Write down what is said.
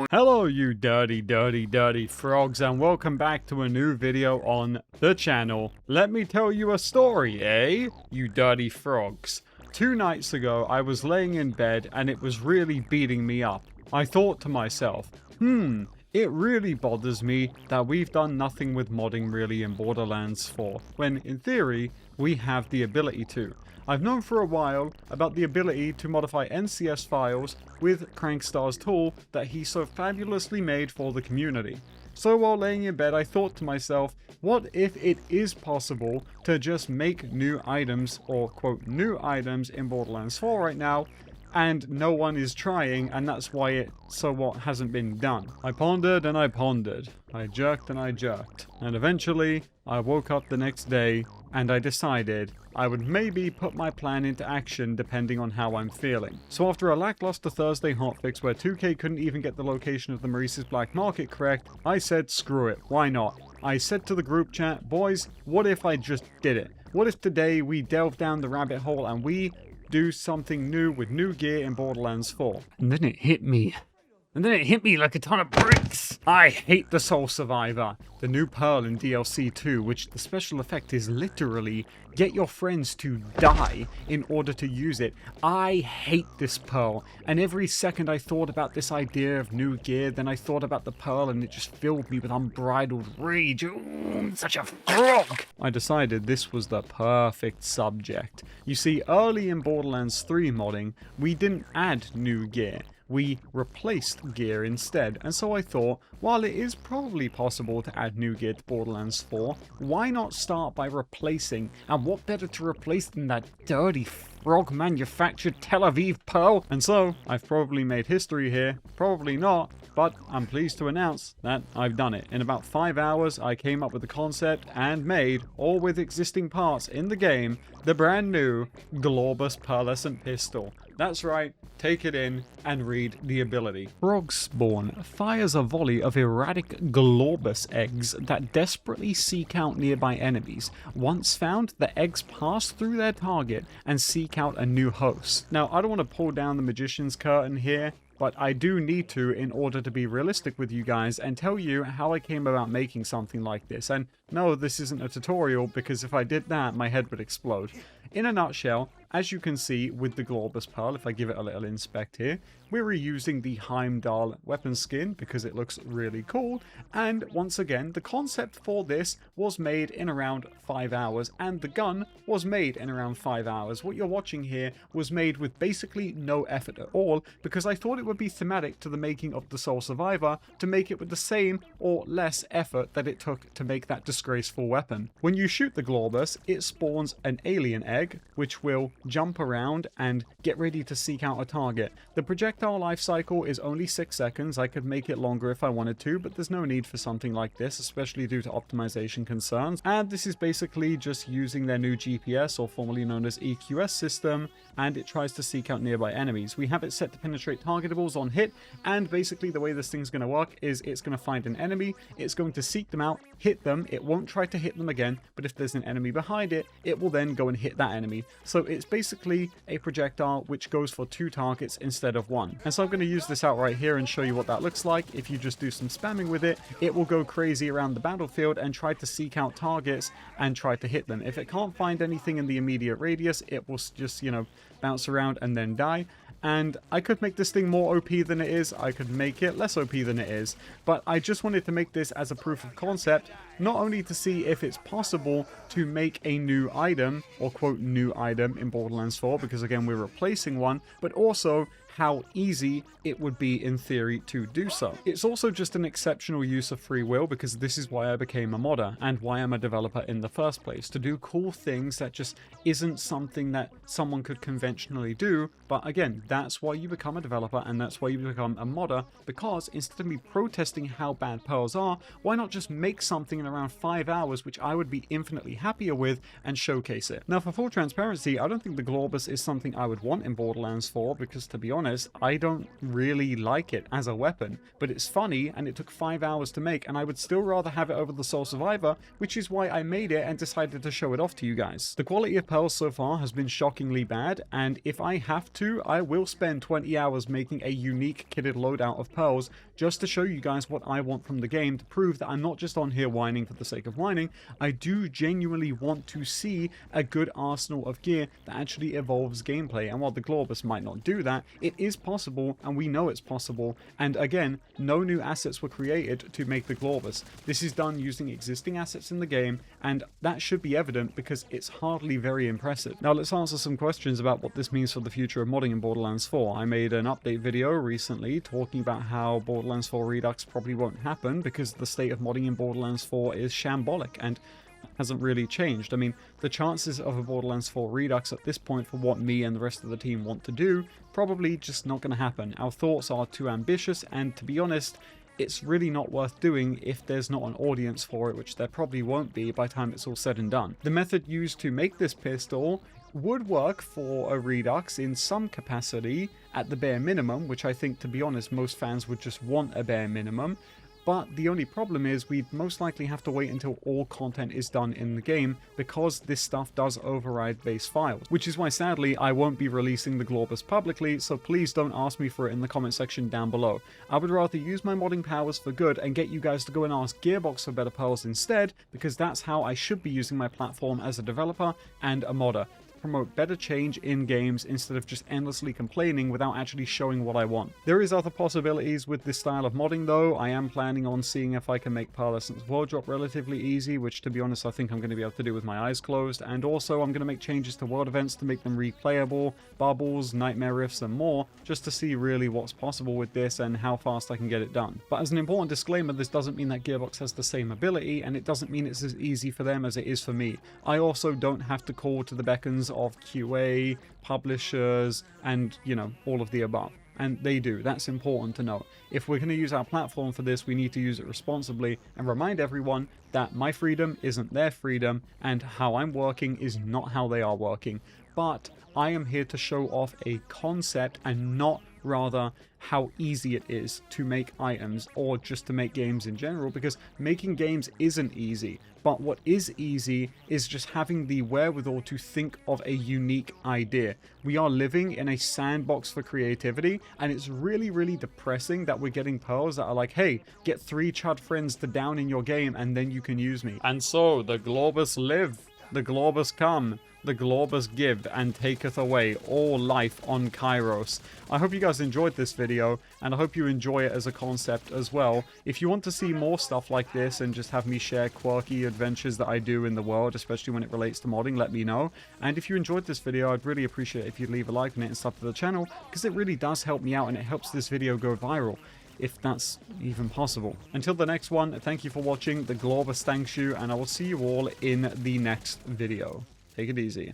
Hello you dirty frogs, and welcome back to a new video on the channel. Let me tell you a story, eh? You dirty frogs. 2 nights ago I was laying in bed and it was really beating me up. I thought to myself, it really bothers me that we've done nothing with modding really in Borderlands 4, when in theory we have the ability to. I've known for a while about the ability to modify NCS files with Crankstar's tool that he so fabulously made for the community. So while laying in bed I thought to myself, what if it is possible to just make new items, or quote new items, in Borderlands 4 right now, and no one is trying, and that's why it somewhat hasn't been done. I pondered and I pondered. I jerked and I jerked. And eventually, I woke up the next day, and I decided I would maybe put my plan into action depending on how I'm feeling. So after a lackluster Thursday hotfix where 2K couldn't even get the location of the Maurice's Black Market correct, I said screw it, why not? I said to the group chat, boys, what if I just did it? What if today we delve down the rabbit hole and we do something new with new gear in Borderlands 4? And then it hit me. Like a ton of bricks. I hate the Soul Survivor, the new Pearl in DLC 2, which the special effect is literally get your friends to die in order to use it. I hate this Pearl, and every second I thought about this idea of new gear, then I thought about the Pearl and it just filled me with unbridled rage. Ooh, I'm such a frog! I decided this was the perfect subject. You see, early in Borderlands 3 modding, we didn't add new gear. We replaced gear instead, and so I thought, while it is probably possible to add new gear to Borderlands 4, why not start by replacing? And what better to replace than that dirty frog manufactured Tel Aviv Pearl? And so, I've probably made history here, probably not, but I'm pleased to announce that I've done it. In about 5 hours, I came up with the concept and made, all with existing parts in the game, the brand new Globus Pearlescent pistol. That's right, take it in and read the ability. Frog Spawn fires a volley of erratic Globus eggs that desperately seek out nearby enemies. Once found, the eggs pass through their target and seek out a new host. Now, I don't want to pull down the magician's curtain here, but I do need to in order to be realistic with you guys and tell you how I came about making something like this. And no, this isn't a tutorial, because if I did that, my head would explode. In a nutshell, as you can see with the Globus Pearl, if I give it a little inspect here, we're reusing the Heimdall weapon skin because it looks really cool. And once again, the concept for this was made in around 5 hours, and the gun was made in around 5 hours. What you're watching here was made with basically no effort at all, because I thought it would be thematic to the making of the Soul Survivor to make it with the same or less effort that it took to make that disgraceful weapon. When you shoot the Globus, it spawns an alien egg, which will jump around and get ready to seek out a target. The projectile life cycle is only 6 seconds. I could make it longer if I wanted to, but there's no need for something like this, especially due to optimization concerns. And this is basically just using their new GPS, or formerly known as EQS system, and it tries to seek out nearby enemies. We have it set to penetrate targetables on hit, and basically the way this thing's going to work is it's going to find an enemy, it's going to seek them out, hit them, it won't try to hit them again, but if there's an enemy behind it, it will then go and hit that enemy. So it's basically a projectile which goes for 2 targets instead of 1. And so I'm going to use this out right here and show you what that looks like. If you just do some spamming with it, it will go crazy around the battlefield and try to seek out targets and try to hit them. If it can't find anything in the immediate radius, it will just, bounce around and then die. And I could make this thing more OP than it is, I could make it less OP than it is, but I just wanted to make this as a proof of concept, not only to see if it's possible to make a new item, or quote new item, in Borderlands 4, because again we're replacing one, but also how easy it would be in theory to do so. It's also just an exceptional use of free will, because this is why I became a modder and why I'm a developer in the first place, to do cool things that just isn't something that someone could conventionally do. But again, that's why you become a developer and that's why you become a modder, because instead of me protesting how bad pearls are, why not just make something in around 5 hours which I would be infinitely happier with and showcase it. Now, for full transparency, I don't think the Globus is something I would want in Borderlands 4, because to be honest, honest, I don't really like it as a weapon, but it's funny and it took 5 hours to make, and I would still rather have it over the Soul Survivor, which is why I made it and decided to show it off to you guys. The quality of pearls so far has been shockingly bad, and if I have to, I will spend 20 hours making a unique kitted loadout of pearls just to show you guys what I want from the game, to prove that I'm not just on here whining for the sake of whining. I do genuinely want to see a good arsenal of gear that actually evolves gameplay, and while the Globus might not do that, it is possible, and we know it's possible. And again, no new assets were created to make the Globus. This is done using existing assets in the game, and that should be evident because it's hardly very impressive. Now let's answer some questions about what this means for the future of modding in Borderlands 4. I made an update video recently talking about how Borderlands 4 Redux probably won't happen because the state of modding in Borderlands 4 is shambolic and hasn't really changed. I mean, the chances of a Borderlands 4 Redux at this point for what me and the rest of the team want to do, probably just not going to happen. Our thoughts are too ambitious, and to be honest, it's really not worth doing if there's not an audience for it, which there probably won't be by the time it's all said and done. The method used to make this pistol would work for a Redux in some capacity at the bare minimum, which I think, to be honest, most fans would just want a bare minimum. But the only problem is we'd most likely have to wait until all content is done in the game, because this stuff does override base files. Which is why, sadly, I won't be releasing the Globus publicly, so please don't ask me for it in the comment section down below. I would rather use my modding powers for good and get you guys to go and ask Gearbox for better pearls instead, because that's how I should be using my platform as a developer and a modder. Promote better change in games instead of just endlessly complaining without actually showing what I want. There is other possibilities with this style of modding though. I am planning on seeing if I can make Pearlescent's world drop relatively easy, which to be honest I think I'm going to be able to do with my eyes closed, and also I'm going to make changes to world events to make them replayable, bubbles, nightmare rifts and more, just to see really what's possible with this and how fast I can get it done. But as an important disclaimer, this doesn't mean that Gearbox has the same ability, and it doesn't mean it's as easy for them as it is for me. I also don't have to call to the beckons of QA, publishers, and, you know, all of the above. And they do. That's important to know. If we're going to use our platform for this, we need to use it responsibly and remind everyone that my freedom isn't their freedom, and how I'm working is not how they are working. But I am here to show off a concept and not rather how easy it is to make items or just to make games in general, because making games isn't easy. But what is easy is just having the wherewithal to think of a unique idea. We are living in a sandbox for creativity, and it's really, really depressing that we're getting pearls that are like, hey, get 3 chud friends to down in your game and then you can use me. And so the Globus live, the Globus come, the Globus give, and taketh away all life on Kairos. I hope you guys enjoyed this video, and I hope you enjoy it as a concept as well. If you want to see more stuff like this and just have me share quirky adventures that I do in the world, especially when it relates to modding, let me know. And if you enjoyed this video, I'd really appreciate it if you'd leave a like on it and sub to the channel, because it really does help me out and it helps this video go viral, if that's even possible. Until the next one, thank you for watching. The Globus thanks you, and I will see you all in the next video. Take it easy.